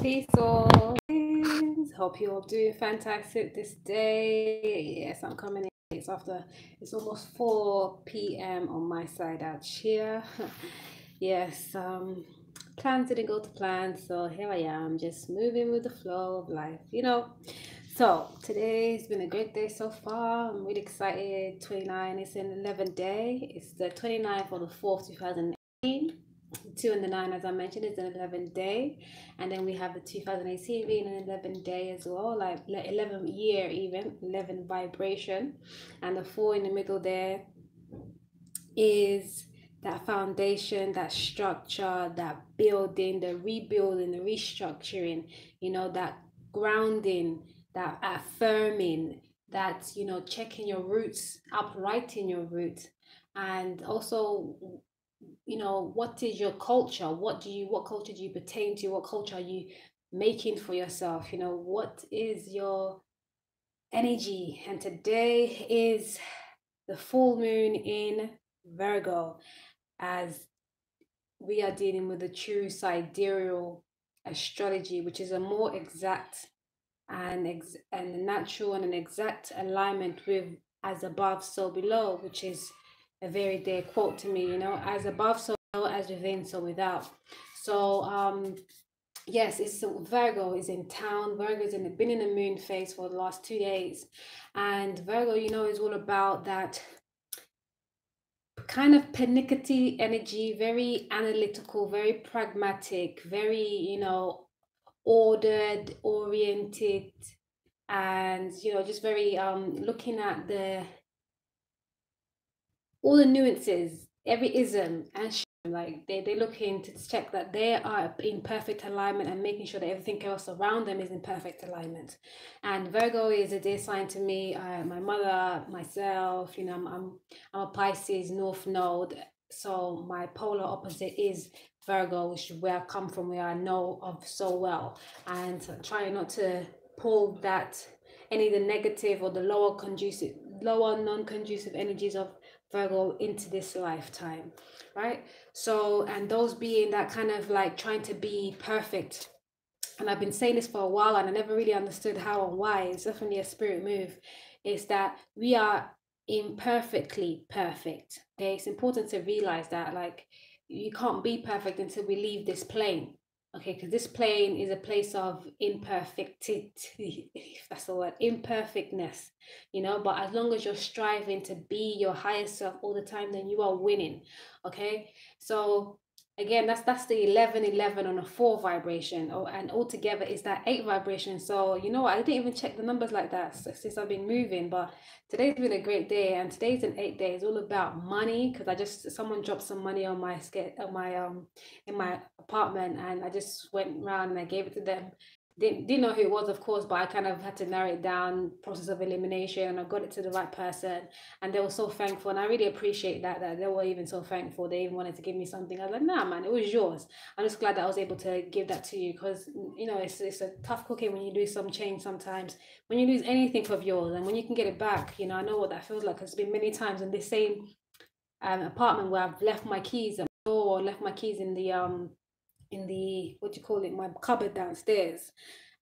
Peace all. Hope you all doing fantastic this day. Yes, I'm coming in. It's almost 4 p.m. on my side out here. Yes, plans didn't go to plan, so here I am, just moving with the flow of life, So today's been a great day so far. I'm really excited. 29 is an 11th day. It's the 29th of the 4th, 2018. 2 and the 9, as I mentioned, is an 11th day, and then we have the 2018 being an 11th day as well, like 11th year, even 11 vibration, and the 4 in the middle there is that foundation, that structure, that building, the rebuilding, the restructuring, that grounding, that affirming, that checking your roots, uprighting your roots, and also what is your culture? What culture do you pertain to? What culture are you making for yourself? What is your energy? And today is the full moon in Virgo, as we are dealing with the True Sidereal Astrology, which is a more exact and natural and an exact alignment with as above, so below, which is a very dear quote to me, as above, so below, as within, so without. So yes, it's Virgo is in town. Virgo is been in the moon phase for the last 2 days, and Virgo, is all about that kind of pernickety energy, very analytical, very pragmatic, very ordered, oriented, and just very looking at all the nuances, every ism, and like they're looking to check that they are in perfect alignment and making sure that everything else around them is in perfect alignment. And Virgo is a dear sign to me. My mother, myself, I'm a Pisces North Node, so my polar opposite is Virgo, which is where I come from, where I know of so well, and trying not to pull that any of the negative or the lower non-conducive energies of Virgo into this lifetime, right? So, and those being that kind of like trying to be perfect. And I've been saying this for a while and I never really understood how and why. It's definitely a spirit move. Is that we are imperfectly perfect. Okay, it's important to realize that, like, you can't be perfect until we leave this plane. Okay, because this plane is a place of imperfectity, if that's the word, imperfectness, but as long as you're striving to be your highest self all the time, then you are winning. Okay, so again, that's the 11 on a 4 vibration. And altogether is that 8 vibration. So I didn't even check the numbers like that since I've been moving, but today's been a great day, and today's an 8 day. It's all about money, because someone dropped some money on my in my apartment, and I just went around and I gave it to them. Didn't know who it was, of course, but I kind of had to narrow it down, process of elimination, and I got it to the right person, and they were so thankful, and I really appreciate that they were even so thankful. They even wanted to give me something. I was like, nah, man, it was yours. I'm just glad that I was able to give that to you, because it's a tough cooking when you lose some change sometimes, when you lose anything of yours, and when you can get it back. I know what that feels like. It's been many times in this same apartment where I've left my keys at the door, or left my keys in the what do you call it, my cupboard downstairs,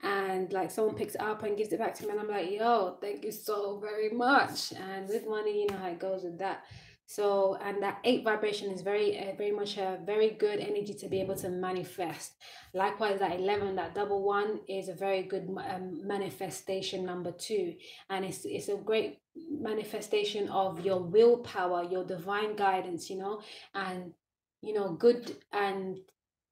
and like someone picks it up and gives it back to me, and I'm like, yo, thank you so very much. And with money, you know how it goes with that. So, and that 8 vibration is very much a very good energy to be able to manifest. Likewise, that 11, that double one, is a very good manifestation number 2, and it's a great manifestation of your willpower, your divine guidance, and good and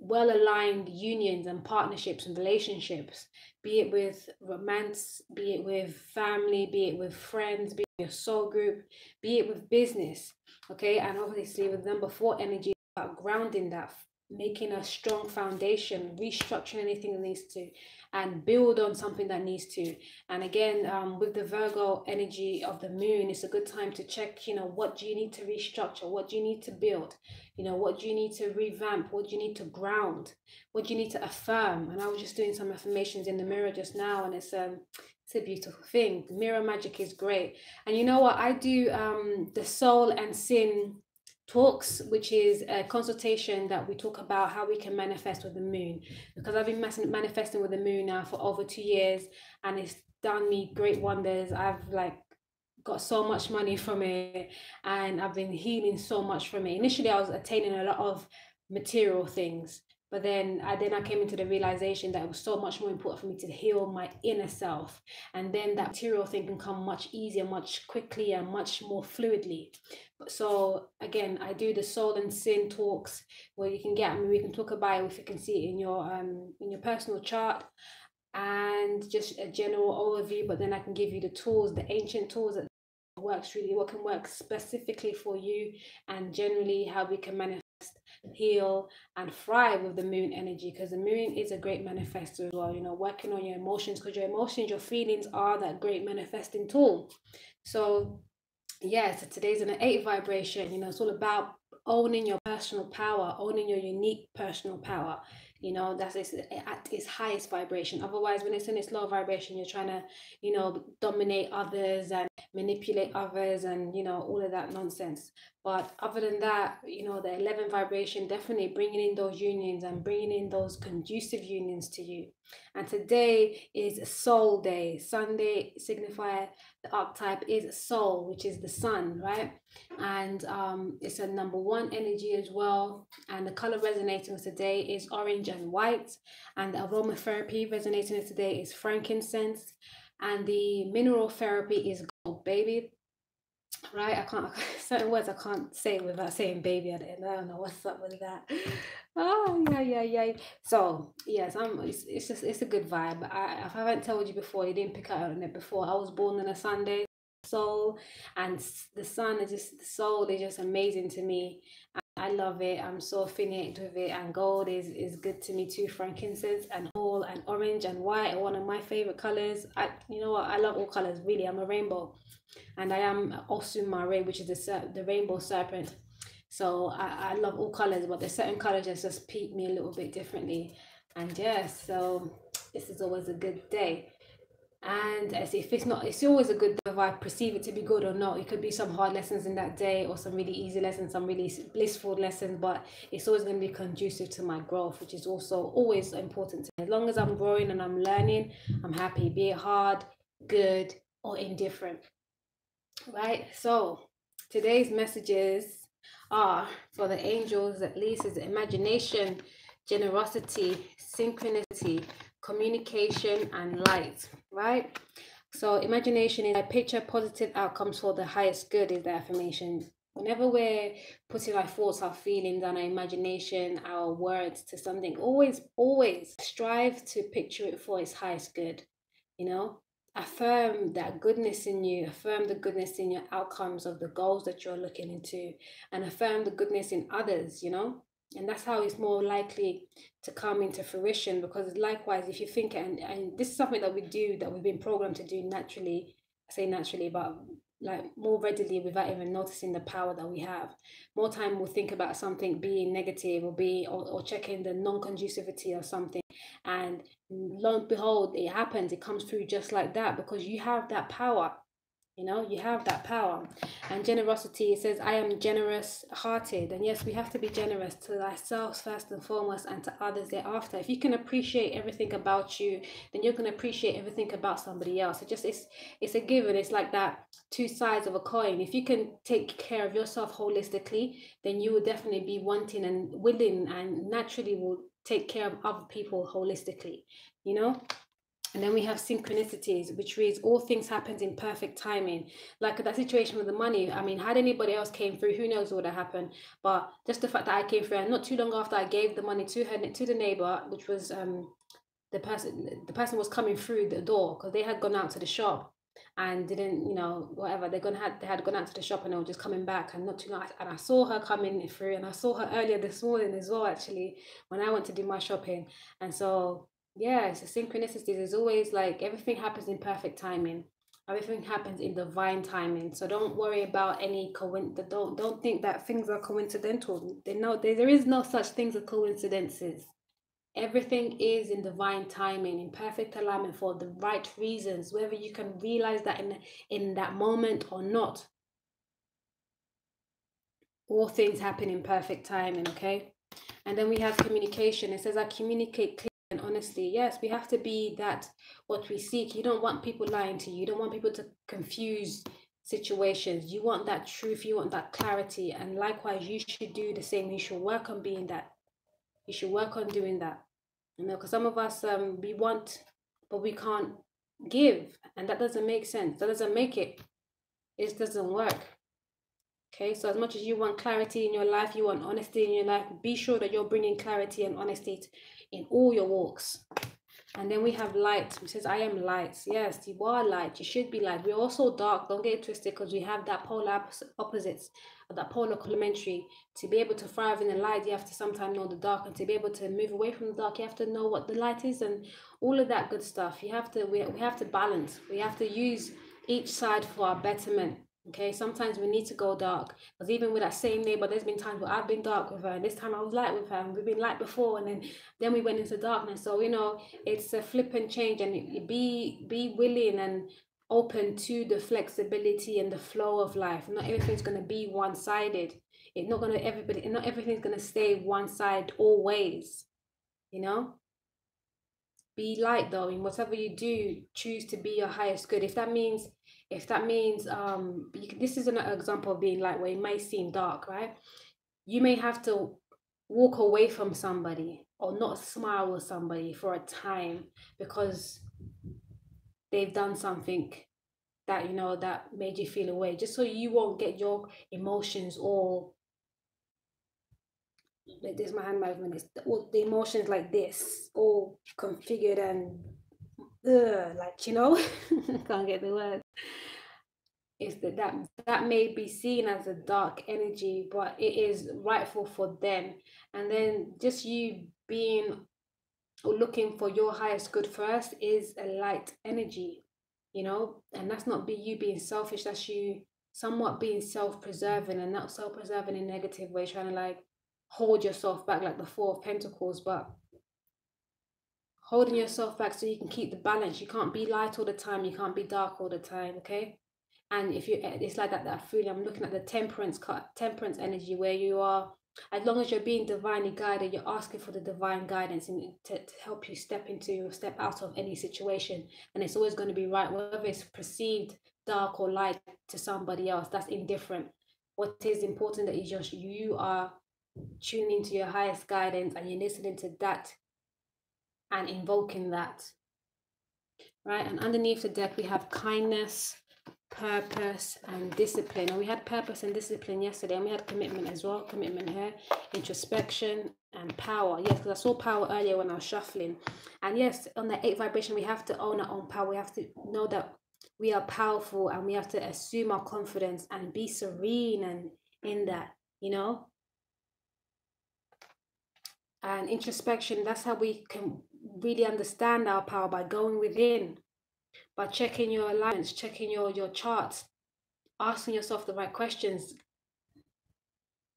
well-aligned unions and partnerships and relationships, be it with romance, be it with family, be it with friends, be it with your soul group, be it with business. Okay, and obviously with number 4 energy, about grounding that, making a strong foundation, restructuring anything that needs to, and build on something that needs to. And again, with the Virgo energy of the moon, it's a good time to check, what do you need to restructure? What do you need to build? What do you need to revamp? What do you need to ground? What do you need to affirm? And I was just doing some affirmations in the mirror just now, and it's a beautiful thing. Mirror magic is great. And you know what? I do the soul and sin talks, which is a consultation that we talk about how we can manifest with the moon, because I've been manifesting with the moon now for over 2 years, and it's done me great wonders. I've like got so much money from it, and I've been healing so much from it. Initially I was attaining a lot of material things, but then I came into the realization that it was so much more important for me to heal my inner self, and then that material thing can come much easier, much quickly, and much more fluidly. So again, I do the soul and sin talks, where you can get, I mean, we can talk about it if you can see it in your personal chart, and just a general overview, but then I can give you the tools, the ancient tools that works really, what can work specifically for you, and generally how we can manifest, heal, and thrive with the moon energy, because the moon is a great manifestor as well, you know, working on your emotions, because your emotions, your feelings are that great manifesting tool. So yeah, so today's an 8 vibration, you know, it's all about owning your personal power, owning your unique personal power. You know, that's at its highest vibration. Otherwise, when it's in its low vibration, you're trying to, you know, dominate others and manipulate others, and, you know, all of that nonsense. But other than that, you know, the 11 vibration, definitely bringing in those unions and bringing in those conducive unions to you. And today is Soul Day. Sunday signifier, the archetype is Soul, which is the sun, right? And it's a number 1 energy as well. And the color resonating with today is orange and white. And the aromatherapy resonating with today is frankincense. And the mineral therapy is gold, baby. Right? I can't, certain words I can't say without saying baby at the end. I don't know what's up with that. Oh, yeah. So, yes, it's just, it's a good vibe. If I haven't told you before, you didn't pick out on it before, I was born on a Sunday. Soul and the sun is just, the soul is just amazing to me. I love it. I'm so affiliated with it, and gold is good to me too. Frankincense and all, and orange and white are one of my favorite colors. You know what, I love all colors really. I'm a rainbow, and I am also RaRe, which is the rainbow serpent. So I love all colors, but there's certain colors that just pique me a little bit differently. And yes, so this is always a good day. And as if it's not, it's always a good day if I perceive it to be good or not. It could be some hard lessons in that day, or some really easy lessons, some really blissful lessons, but it's always going to be conducive to my growth, which is also always important to me. As long as I'm growing and I'm learning, I'm happy, be it hard, good, or indifferent. Right? So today's messages are for the angels, at least, is imagination, generosity, synchronicity, communication, and light. Right? So imagination is, I picture positive outcomes for the highest good, is the affirmation. Whenever we're putting our thoughts, our feelings, and our imagination, our words to something, always strive to picture it for its highest good. You know, affirm that goodness in you, affirm the goodness in your outcomes of the goals that you're looking into, and affirm the goodness in others, you know. And that's how it's more likely to come into fruition, because likewise, if you think, and this is something that we do, that we've been programmed to do naturally. I say naturally, but like more readily, without even noticing the power that we have. More time we'll think about something being negative, or checking the non-conducivity of something, and lo and behold, it happens. It comes through just like that, because you have that power. You know, you have that power. And generosity, it says, I am generous hearted. And yes, we have to be generous to ourselves first and foremost, and to others thereafter. If you can appreciate everything about you, then you're going to appreciate everything about somebody else. It's a given. It's like that 2 sides of a coin. If you can take care of yourself holistically, then you will definitely be wanting and willing, and naturally will take care of other people holistically, you know. And then we have synchronicities, which reads, all things happen in perfect timing. Like that situation with the money. I mean, had anybody else came through, who knows what would have happened. But just the fact that I came through, and not too long after I gave the money to her, to the neighbor, which was the person was coming through the door, because they had gone out to the shop and didn't, you know, whatever, they had gone out to the shop, and they were just coming back, and not too long, and I saw her coming through, and I saw her earlier this morning as well, actually, when I went to do my shopping. And so yeah, it's a synchronicity. There's always, like, everything happens in perfect timing. Everything happens in divine timing. So don't worry about any don't think that things are coincidental. There is no such things as coincidences. Everything is in divine timing, in perfect alignment, for the right reasons, whether you can realize that in that moment or not. all things happen in perfect timing, okay? And then we have communication. It says, I communicate clearly and honestly. Yes, we have to be that what we seek. You don't want people lying to you. You don't want people to confuse situations. You want that truth. You want that clarity. And likewise, you should do the same. You should work on being that. You should work on doing that. You know, because some of us, we want, but we can't give. And that doesn't make sense. That doesn't make it. It doesn't work. Okay, so as much as you want clarity in your life, you want honesty in your life, be sure that you're bringing clarity and honesty in all your walks. And then we have light, which says, I am light. Yes, you are light. You should be light. We're also dark. Don't get it twisted, because we have that polar opposites, or that polar complementary. To be able to thrive in the light, you have to sometimes know the dark. And to be able to move away from the dark, you have to know what the light is and all of that good stuff. You have to, we have to balance. We have to use each side for our betterment. Okay, sometimes we need to go dark, because even with that same neighbor, there's been times where I've been dark with her, and this time I was light with her, and we've been light before, and then we went into darkness. So, you know, it's a flip and change, and be willing and open to the flexibility and the flow of life. Not everything's going to be one-sided. Not everything's going to stay one side always, you know. Be light though, in whatever you do, choose to be your highest good. If that means this is an example of being light where it may seem dark, right? You may have to walk away from somebody or not smile with somebody for a time because they've done something that, you know, that made you feel away, just so you won't get your emotions all like this. My hand movement is all the emotions like this, all configured and like, you know, can't get the word. Is that may be seen as a dark energy, but it is rightful for them. And then just you being or looking for your highest good first is a light energy, you know. And that's not you being selfish, that's you somewhat being self-preserving, and not self-preserving in a negative way, trying to like hold yourself back like the Four of Pentacles, but holding yourself back so you can keep the balance. You can't be light all the time, you can't be dark all the time, okay? And if you, it's like that feeling. I'm looking at the temperance energy, where you are, as long as you're being divinely guided, you're asking for the divine guidance and to help you step out of any situation. And it's always going to be right, whether it's perceived dark or light to somebody else, that's indifferent. What is important that is just you are tuning into your highest guidance and you're listening to that and invoking that, right? And underneath the deck we have kindness, purpose, and discipline. And we had purpose and discipline yesterday, and we had commitment as well. Commitment here, introspection, and power. Yes, because I saw power earlier when I was shuffling. And yes, on the 8th vibration, we have to own our own power. We have to know that we are powerful, and we have to assume our confidence and be serene and in that, you know. And introspection, that's how we can really understand our power, by going within, by checking your alignments, checking your charts, asking yourself the right questions,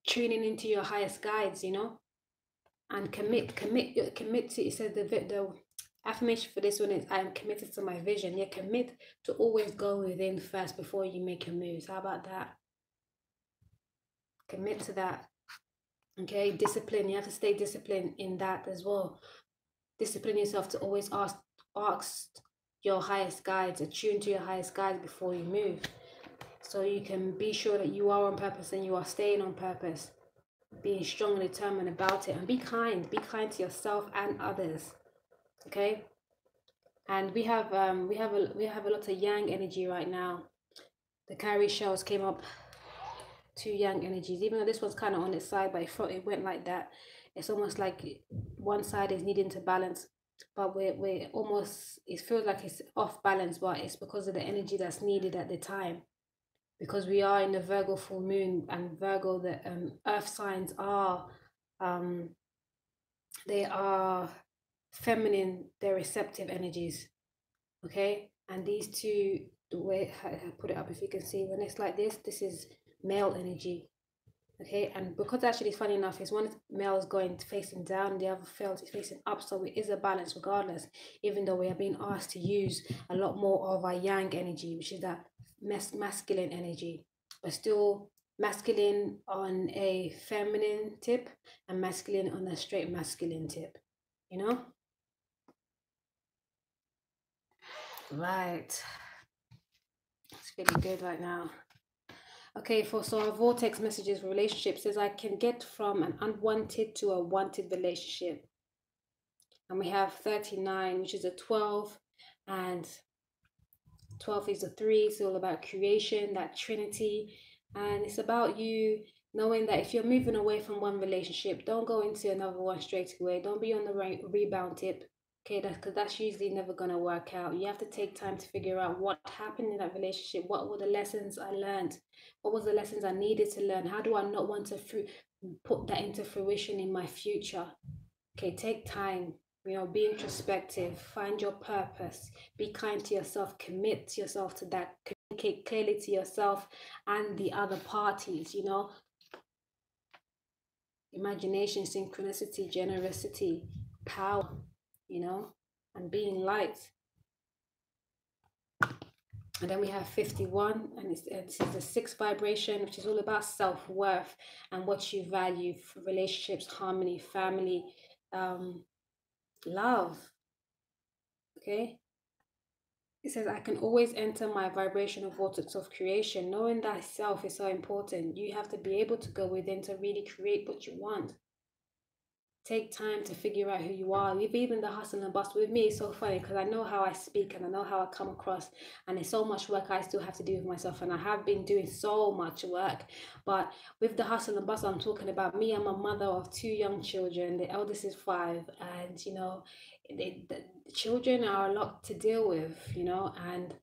tuning into your highest guides, you know. And commit to, it says the affirmation for this one is, I am committed to my vision. Yeah, commit to always go within first before you make your moves. How about that? Commit to that. Okay, discipline. You have to stay disciplined in that as well. Discipline yourself to always ask your highest guides, attune to your highest guides before you move, so you can be sure that you are on purpose and you are staying on purpose, being strong and determined about it. And be kind to yourself and others, okay? And we have a lot of yang energy right now. The cowrie shells came up, 2 yang energies, even though this one's kind of on its side, but it went like that. It's almost like one side is needing to balance, but we're almost, it feels like it's off balance, but it's because of the energy that's needed at the time, because we are in the Virgo full moon, and Virgo, the earth signs are they are feminine, they're receptive energies, okay? And these two, the way I put it up, if you can see, when it's like this is male energy, okay? And because actually, funny enough, is one male is going facing down, the other male is facing up, so it is a balance regardless, even though we are being asked to use a lot more of our yang energy, which is that masculine energy, but still masculine on a feminine tip and masculine on a straight masculine tip, you know? Right. It's really good right now. Okay, so our vortex messages for relationships says I can get from an unwanted to a wanted relationship. And we have 39, which is a 12, and 12 is a 3. It's all about creation, that trinity. And it's about you knowing that if you're moving away from one relationship, don't go into another one straight away. Don't be on the rebound tip. Okay, because that's usually never going to work out. You have to take time to figure out what happened in that relationship. What were the lessons I learned? What was the lessons I needed to learn? How do I not want to put that into fruition in my future? Okay, take time, be introspective, find your purpose, be kind to yourself, commit yourself to that, communicate clearly to yourself and the other parties, imagination, synchronicity, generosity, power, and being light. And then we have 51, and it's the 6th vibration, which is all about self-worth and what you value for relationships, harmony, family, love. Okay, it says I can always enter my vibrational vortex of creation. Knowing thyself is so important. You have to be able to go within to really create what you want. Take time to figure out who you are. With even the hustle and bustle, with me, it's so funny because I know how I speak and I know how I come across, and there's so much work I still have to do with myself, and I have been doing so much work. But with the hustle and bustle, I'm talking about me. I'm a mother of 2 young children. The eldest is 5, and the children are a lot to deal with, and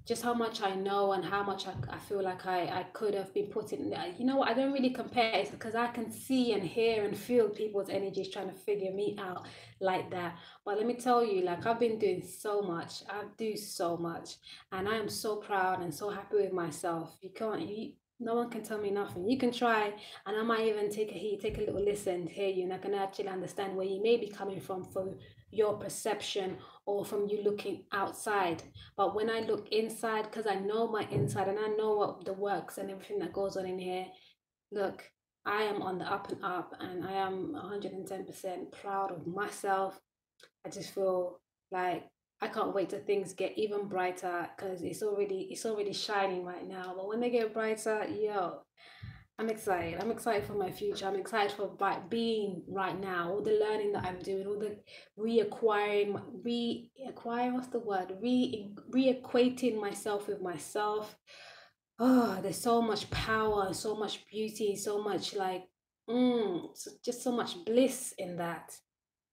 just how much I know and how much I feel like I could have been put in. You know what? I don't really compare it because I can see and hear and feel people's energies trying to figure me out like that. But let me tell you, like, I've been doing so much. I do so much, and I am so proud and so happy with myself. No one can tell me nothing. You can try, and I might even take a little listen, hear you, and I can actually understand where you may be coming from your perception or from you looking outside. But when I look inside, because I know my inside and I know what the works and everything that goes on in here, look, I am on the up and up, and I am 110% proud of myself. I just feel like I can't wait till things get even brighter, because it's already shining right now. But when they get brighter, I'm excited. I'm excited for my future. I'm excited for being right now. All the learning that I'm doing, all the what's the word? Reequating myself with myself. Oh, there's so much power, so much beauty, so much just so much bliss in that.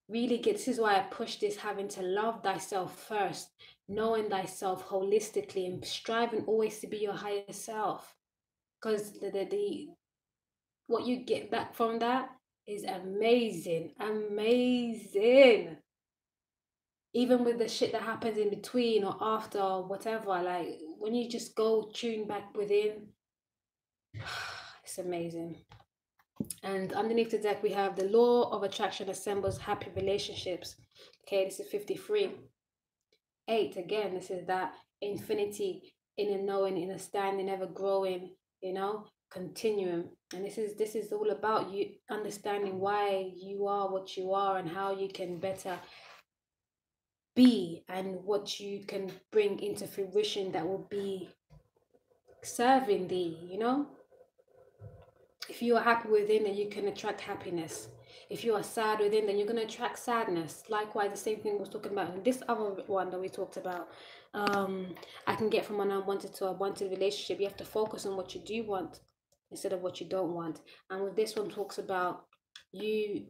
Really good. This is why I push this, having to love thyself first, knowing thyself holistically, and striving always to be your higher self. Because the what you get back from that is amazing. Amazing. Even with the shit that happens in between or after or whatever, like when you just go tune back within, it's amazing. And underneath the deck, we have the law of attraction assembles happy relationships. Okay, this is 53. 8, again, this is that infinity, inner knowing, inner standing, ever growing, continuum. And this is all about you understanding why you are what you are and how you can better be, and what you can bring into fruition that will be serving thee. If you are happy within, then you can attract happiness. If you are sad within, then you're going to attract sadness. Likewise, the same thing we was talking about in this other one that we talked about. I can get from an unwanted to a wanted relationship. You have to focus on what you do want instead of what you don't want. And with this one, talks about you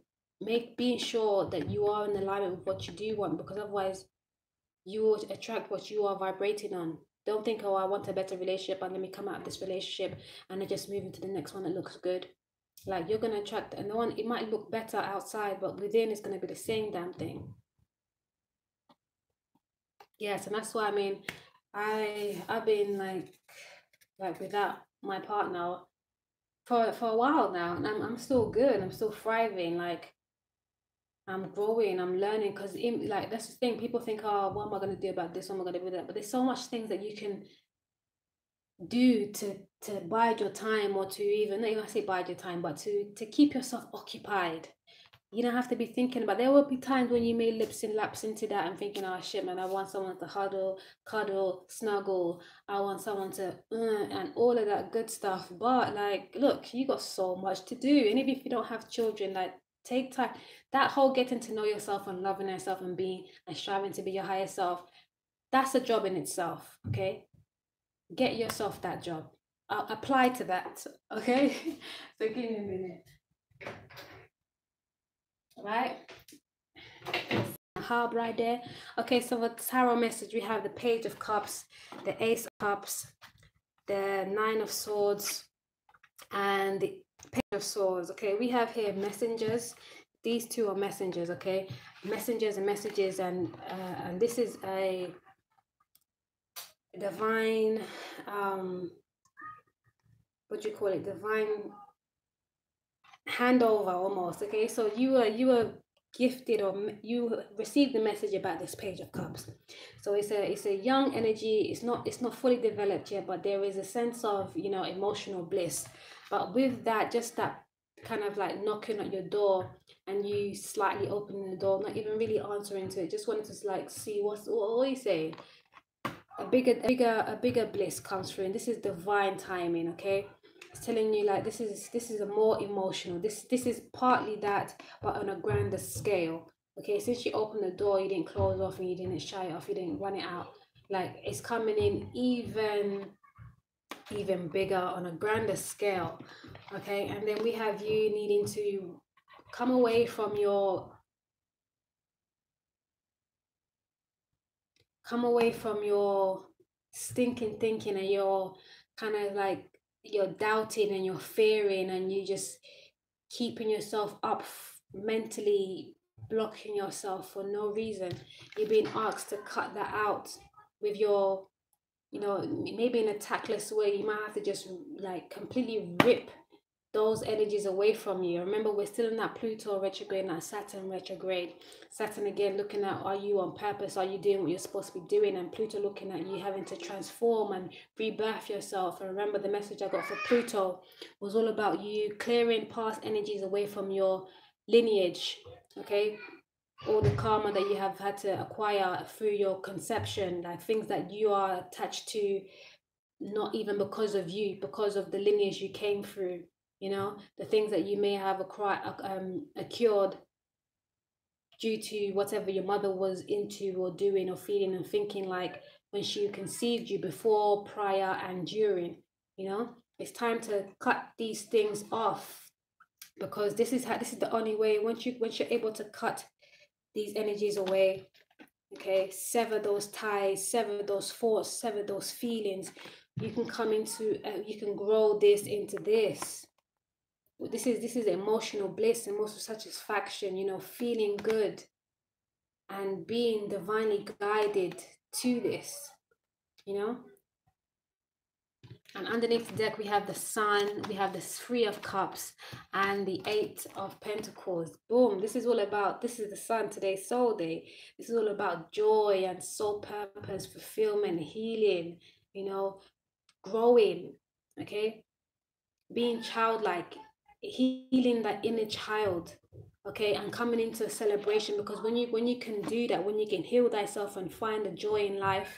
being sure that you are in alignment with what you do want, because otherwise you will attract what you are vibrating on. Don't think, oh, I want a better relationship and let me come out of this relationship and then just move into the next one that looks good. Like, you're going to attract, and the one, it might look better outside, but within it's going to be the same damn thing. Yes, and that's why, I've been like without my partner for a while now, and I'm still good. I'm still thriving. Like, I'm growing, I'm learning, because that's the thing. People think, oh, what am I going to do about this? What am I going to do with that? But there's so much things that you can do to bide your time, or to even, not even say bide your time, but to keep yourself occupied. You don't have to be thinking about. There will be times when you may lapse into that and thinking, oh shit, man, I want someone to huddle, cuddle, snuggle. I want someone to, and all of that good stuff. But like, look, you got so much to do. And even if you don't have children, like, take time. That whole getting to know yourself and loving yourself and being and striving to be your higher self, that's a job in itself. Okay, get yourself that job. Apply to that. Okay, so give me a minute. Right. Hub right there. Okay, so the tarot message, we have the Page of Cups, the Ace of Cups, the Nine of Swords, and the Page of Swords. Okay, we have here messengers. These two are messengers. Okay, messengers and messages, and this is a divine, what do you call it, divine handover almost. Okay, so you were gifted, or you received the message about this Page of Cups. So it's a young energy. It's not fully developed yet, but there is a sense of, you know, emotional bliss. But with that, just that kind of like knocking at your door, and you slightly opening the door, not even really answering to it, just wanted to like see what you say. A bigger bliss comes through, and this is divine timing. Okay, it's telling you like this is a more emotional, this is partly that, but on a grander scale. Okay, since you opened the door, you didn't close off and you didn't shy it off, you didn't run it out. Like, it's coming in even bigger on a grander scale. Okay, and then we have you needing to come away from your stinking thinking, and your kind of like you're doubting and you're fearing, and you just keeping yourself up mentally, blocking yourself for no reason. You're being asked to cut that out with your, you know, maybe in a tactless way. You might have to just like completely rip those energies away from you. Remember, we're still in that Pluto retrograde and that Saturn retrograde. Saturn again looking at, are you on purpose? Are you doing what you're supposed to be doing? And Pluto looking at you having to transform and rebirth yourself. And remember, the message I got for Pluto was all about you clearing past energies away from your lineage. Okay, all the karma that you have had to acquire through your conception, like things that you are attached to, not even because of you, because of the lineage you came through. You know, the things that you may have acquired due to whatever your mother was into or doing or feeling and thinking, like when she conceived you, before, prior, and during. You know, it's time to cut these things off, because this is the only way. Once you're able to cut these energies away, okay, sever those ties, sever those thoughts, sever those feelings, you can come into you can grow this into this. This is emotional bliss, emotional satisfaction, you know, feeling good and being divinely guided to this, you know. And underneath the deck, we have the Sun, we have the Three of Cups, and the Eight of Pentacles. Boom, this is all about, this is the Sun, today's Soul Day. This is all about joy and soul purpose, fulfillment, healing, you know, growing, okay, being childlike, healing that inner child, okay, and coming into a celebration. Because when you can do that, when you can heal thyself and find the joy in life,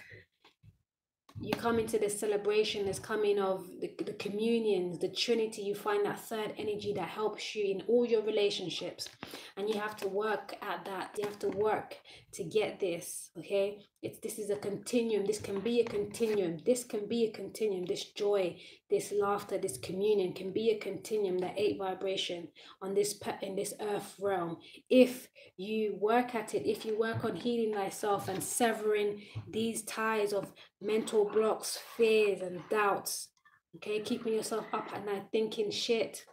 you come into this celebration, this coming of the communions, the Trinity. You find that third energy that helps you in all your relationships, and you have to work at that. You have to work to get this. Okay, this is a continuum. This can be a continuum. This can be a continuum. This joy, this laughter, this communion can be a continuum. The 8 vibration on this in this earth realm. If you work at it, if you work on healing thyself and severing these ties of mental blocks, fears, and doubts. Okay, keeping yourself up at night thinking shit.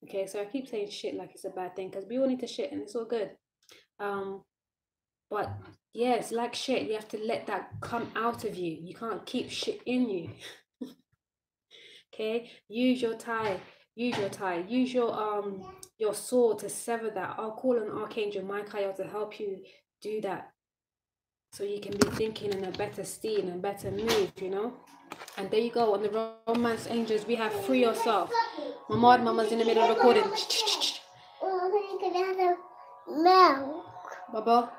Okay, so I keep saying shit like it's a bad thing, because we all need to shit and it's all good. But yes, like shit, you have to let that come out of you. You can't keep shit in you. Okay, use your tie. Use your sword to sever that. I'll call on Archangel Michael to help you do that. so you can be thinking in a better state and a better mood, you know. And there you go. On the romance angels, we have free yourself. Mama's in the middle of recording. Oh, can I have some milk? Baba,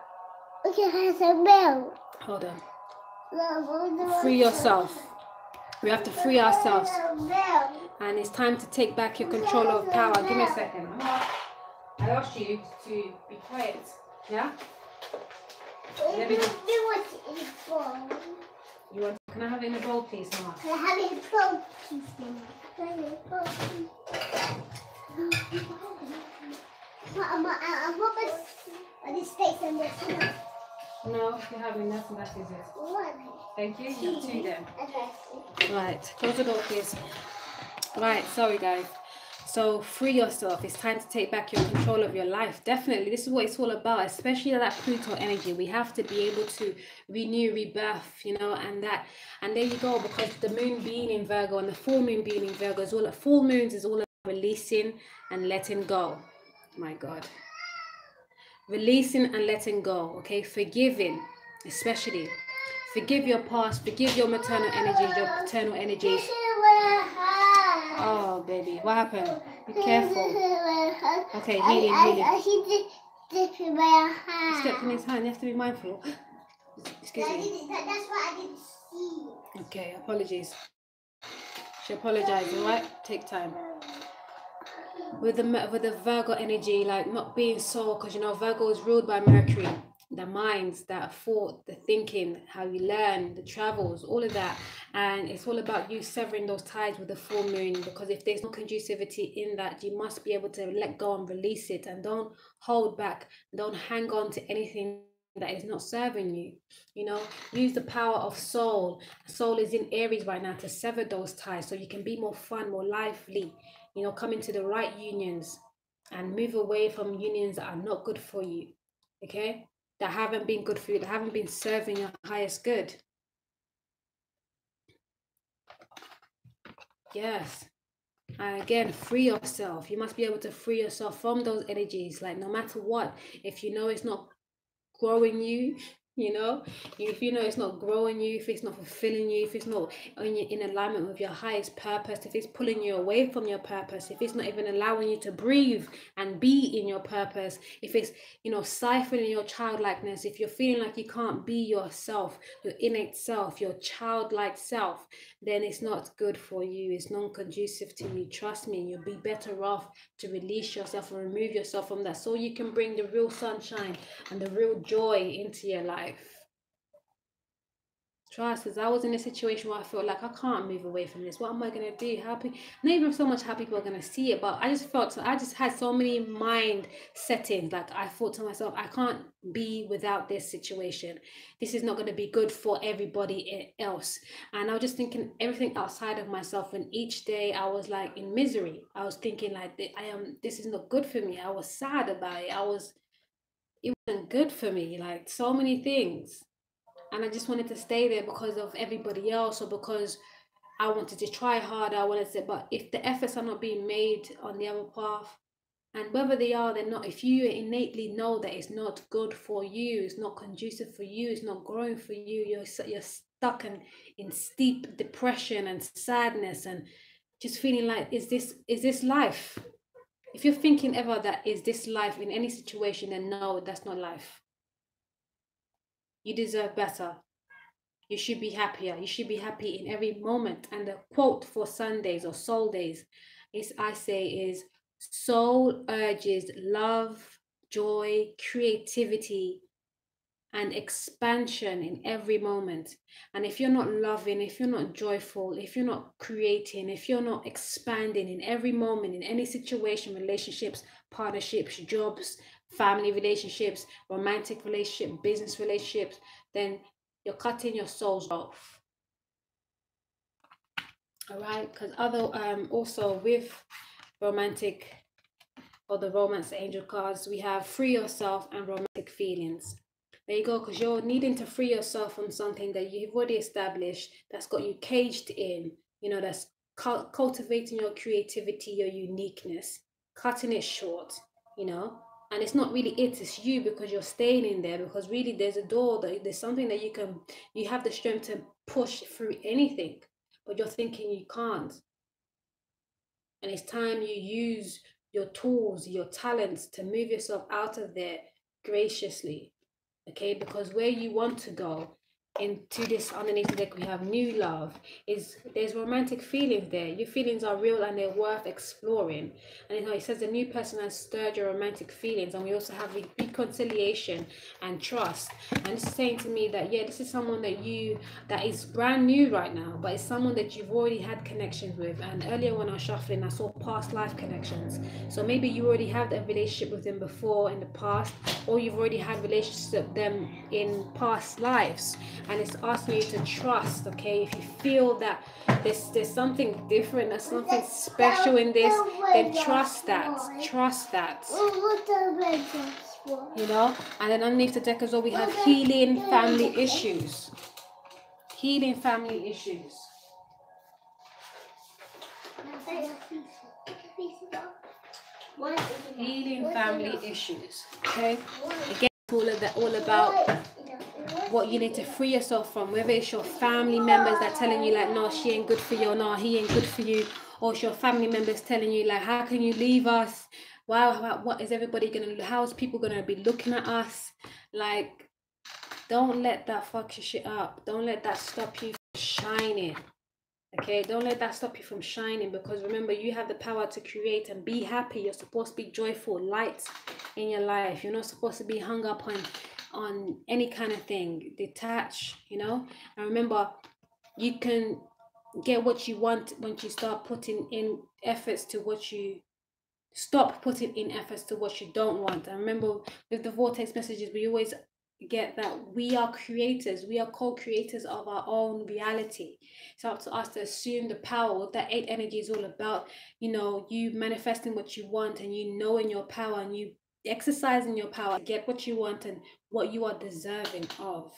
Can I have some milk? hold on. Mom, Free yourself. We have to free ourselves. And it's time to take back your control of power. Give me a second. I asked you to be quiet. Yeah? Let me just... You want? Can I have it in a bowl, please, Mama? Can I have it in a bowl, please, Mama? Can I have it in a bowl, please? Are these steaks and this? No, if you're having that, that is it. What? Thank you. You have two then. Okay. Right. Close the door, please. Right. Sorry, guys. So free yourself. It's time to take back your control of your life. Definitely, this is what it's all about, especially that Pluto energy. We have to be able to renew, rebirth, you know, and there you go, because the moon being in Virgo and the full moon being in Virgo is all, full moons is all about releasing and letting go. My God. Releasing and letting go, okay? Forgiving, especially. Forgive your past, forgive your maternal energies, your paternal energies. Oh, baby, what happened? Be careful. Okay, healing. He dipped in my hand. He stepped in his hand, you have to be mindful. Excuse me. That's what I didn't see. Okay, apologies. She apologized, all right? Take time. With the Virgo energy, like not being so, because you know Virgo is ruled by Mercury, the minds, that thought, the thinking, how you learn, the travels, all of that. And it's all about you severing those ties with the full moon, because if there's no conducivity in that, you must be able to let go and release it, and don't hold back, don't hang on to anything that is not serving you. You know, use the power of soul. Soul is in Aries right now to sever those ties, so you can be more fun, more lively, you know, come into the right unions and move away from unions that are not good for you, okay, that haven't been good for you, that haven't been serving your highest good. Yes. And again, free yourself. You must be able to free yourself from those energies, like no matter what. If you know it's not growing you, you know, if you know it's not growing you, if it's not fulfilling you, if it's not in alignment with your highest purpose, if it's pulling you away from your purpose, if it's not even allowing you to breathe and be in your purpose, if it's, you know, stifling your childlikeness, if you're feeling like you can't be yourself, your innate self, your childlike self, then it's not good for you. It's non-conducive to you. Trust me, you'll be better off to release yourself and remove yourself from that, so you can bring the real sunshine and the real joy into your life. Trust, because I was in a situation where I felt like I can't move away from this. What am I going to do? Not even so much how people are going to see it, but I just had so many mind settings. Like I thought to myself, I can't be without this situation. This is not going to be good for everybody else. And I was just thinking everything outside of myself. And each day I was like in misery. I was thinking like, this is not good for me. I was sad about it. It wasn't good for me, like so many things. And I just wanted to stay there because of everybody else, or because I wanted to try harder. I wanted to, but if the efforts are not being made on the other path, and whether they are, they're not, if you innately know that it's not good for you, it's not conducive for you, it's not growing for you, you're stuck in steep depression and sadness and just feeling like, is this life? If you're thinking ever that is this life in any situation, then no, that's not life. You deserve better. You should be happier. You should be happy in every moment. And the quote for Sundays or soul days is soul urges love, joy, creativity, and expansion in every moment. And if you're not loving, if you're not joyful, if you're not creating, if you're not expanding in every moment, in any situation, relationships, partnerships, jobs, family relationships, romantic relationship, business relationships, then you're cutting your souls off. All right, because also with romantic, or the romance angel cards, we have free yourself and romantic feelings. There you go, because you're needing to free yourself from something that you've already established, that's got you caged in, you know, that's cultivating your creativity, your uniqueness, cutting it short, you know. And it's not really it's you, because you're staying in there, because really there's a door, that there's something that you have the strength to push through anything, but you're thinking you can't. And it's time you use your tools, your talents, to move yourself out of there graciously. Okay, because where you want to go into this, underneath the deck we have new love, is there's romantic feelings there. Your feelings are real and they're worth exploring. And you know, it says the new person has stirred your romantic feelings. And we also have reconciliation and trust. And this is saying to me that, yeah, this is someone that is brand new right now, but it's someone that you've already had connections with. And earlier when I was shuffling, I saw past life connections. So maybe you already have that relationship with them before in the past, or you've already had relationships with them in past lives. And it's asking you to trust. Okay, if you feel that there's something different, there's something special in this, then trust that. You know. And then underneath the deck as well, we have healing family issues. Healing family issues. Healing family issues. Okay. Again, all about what you need to free yourself from, whether it's your family members that telling you like, no, she ain't good for you, or no, he ain't good for you, or it's your family members telling you like, how can you leave us? Wow, what is everybody gonna, how's people gonna be looking at us? Like, don't let that fuck your shit up. Don't let that stop you from shining. Okay, don't let that stop you from shining, because remember, you have the power to create and be happy. You're supposed to be joyful, light in your life. You're not supposed to be hung up on any kind of thing. Detach, you know. And remember, you can get what you want once you start putting in efforts to what you stop putting in efforts to what you don't want. And remember, with the vortex messages, we always get that we are creators, we are co-creators of our own reality. It's up to us to assume the power. What that 8 energy is all about, you know, you manifesting what you want, and you knowing your power, and you exercising your power to get what you want and what you are deserving of.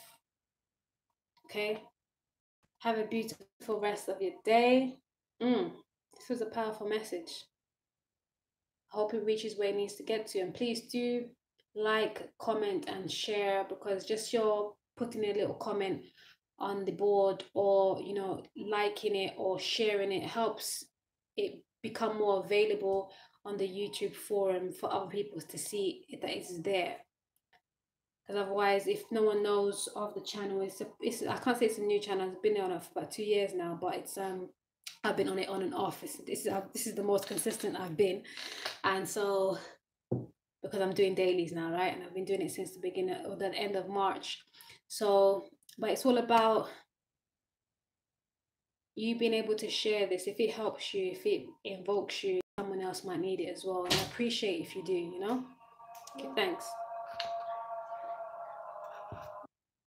Okay, have a beautiful rest of your day. This was a powerful message. I hope it reaches where it needs to get to. And please do like, comment, and share, because just your putting a little comment on the board, or you know, liking it or sharing it, helps it become more available on the YouTube forum for other people to see that it's there. Because otherwise, if no one knows of the channel, it's I can't say it's a new channel. It's been on it for about 2 years now, but it's I've been on it on and off. This is the most consistent I've been. And so, because I'm doing dailies now, right? And I've been doing it since the beginning or the end of March. So, but it's all about you being able to share this. If it helps you, if it invokes you, someone else might need it as well. And I appreciate if you do, you know? Okay, thanks.